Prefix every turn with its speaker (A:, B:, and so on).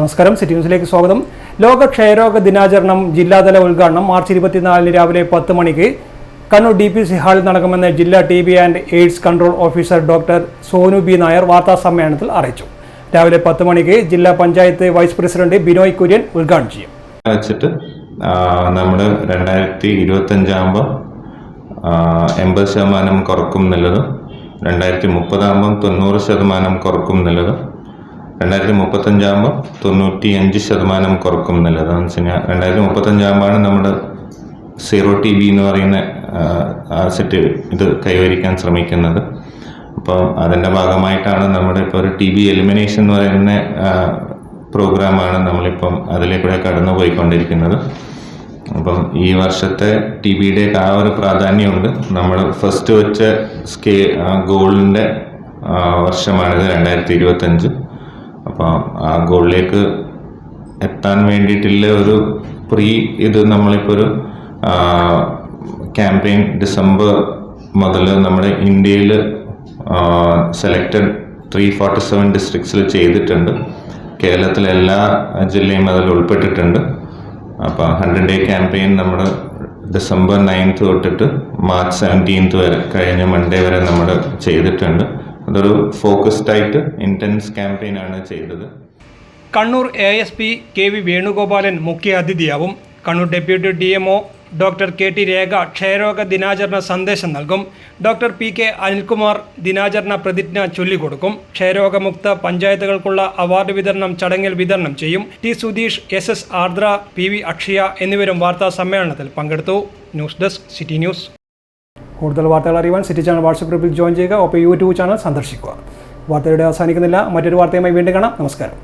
A: നമസ്കാരം, സിറ്റി ന്യൂസിലേക്ക് സ്വാഗതം. ലോക ക്ഷയരോഗ ദിനാചരണം ജില്ലാതല ഉദ്ഘാടനം മാർച്ച് 24 രാവിലെ 10 മണിക്ക് കണ്ണൂർ DPC ഹാളിൽ നടക്കുമെന്ന് ജില്ലാ TB and AIDS control officer doctor Sonu B Nair വാർത്താ സമ്മേളനത്തിൽ അറിയിച്ചു. രാവിലെ 10 മണിക്ക് ജില്ലാ പഞ്ചായത്ത് വൈസ് പ്രസിഡന്റ് ബിനോയ് കുര്യൻ ഉദ്ഘാടനം ചെയ്യും.
B: നമ്മൾ 2025 ആകുമ്പോൾ 80% കുറക്കും എന്നുള്ളതും 2030 ആകുമ്പോൾ 90% കുറക്കും എന്നുള്ളതും 2035 ആകുമ്പോൾ 95% കുറക്കും എന്നുള്ളതെന്ന് വെച്ച് കഴിഞ്ഞാൽ 2035 ആകുമ്പോഴാണ് നമ്മുടെ സീറോ TB എന്ന് പറയുന്ന സെറ്റ് ഇത് കൈവരിക്കാൻ ശ്രമിക്കുന്നത്. അപ്പോൾ അതിൻ്റെ ഭാഗമായിട്ടാണ് നമ്മുടെ ഇപ്പോൾ ഒരു TB എലിമിനേഷൻ എന്ന് പറയുന്ന പ്രോഗ്രാമാണ് നമ്മളിപ്പം അതിലേക്കൂടെ കടന്നു പോയിക്കൊണ്ടിരിക്കുന്നത്. അപ്പം ഈ വർഷത്തെ TBയുടെ ആ ഒരു പ്രാധാന്യമുണ്ട്. നമ്മൾ ഫസ്റ്റ് വെച്ച ഗോളിൻ്റെ വർഷമാണിത് 2025. അപ്പോൾ ആ ഗോളിലേക്ക് എത്താൻ വേണ്ടിയിട്ടുള്ള ഒരു ഇത് നമ്മളിപ്പോൾ ഒരു ക്യാമ്പയിൻ ഡിസംബർ മുതൽ നമ്മുടെ ഇന്ത്യയിൽ സെലക്റ്റഡ് 347 ഡിസ്ട്രിക്ട്സിൽ ചെയ്തിട്ടുണ്ട്. കേരളത്തിലെ എല്ലാ ജില്ലയും അതിൽ ഉൾപ്പെട്ടിട്ടുണ്ട്. അപ്പോൾ 100 ഡേ ക്യാമ്പയിൻ നമ്മൾ ഡിസംബർ 9 തൊട്ടിട്ട് മാർച്ച് 17 വരെ കഴിഞ്ഞ മൺഡേ വരെ നമ്മൾ ചെയ്തിട്ടുണ്ട്. അതൊരു ഫോക്കസ്ഡ് ആയിട്ട് ഇൻറ്റൻസ് ക്യാമ്പയിനാണ് ചെയ്തത്.
A: കണ്ണൂർ ASP KV വേണുഗോപാലൻ മുഖ്യ അതിഥിയാവും. Kannur deputy DMO doctor KT Rekha ക്ഷയരോഗ ദിനാചരണ സന്ദേശം നൽകും. ഡോക്ടർ PK അനിൽകുമാർ ദിനാചരണ പ്രതിജ്ഞ ചൊല്ലിക്കൊടുക്കും. ക്ഷയരോഗമുക്ത പഞ്ചായത്തുകൾക്കുള്ള അവാർഡ് വിതരണം ചടങ്ങിൽ വിതരണം ചെയ്യും. T സുധീഷ്, SS ആർദ്ര, PV അക്ഷയ എന്നിവരും വാർത്താ സമ്മേളനത്തിൽ പങ്കെടുത്തു. News desk city news. കൂടുതൽ വാർത്തകൾ അറിയുവാൻ സിറ്റി ചാനൽ വാട്സ്ആപ്പ് ഗ്രൂപ്പിൽ ജോയിൻ ചെയ്യുക. ഒപ്പം YouTube ചാനൽ സന്ദർശിക്കുക. വാർത്തയുടെ അവസാനിക്കുന്നില്ല. മറ്റൊരു വാർത്തയുമായി വീണ്ടും കാണാം. നമസ്കാരം.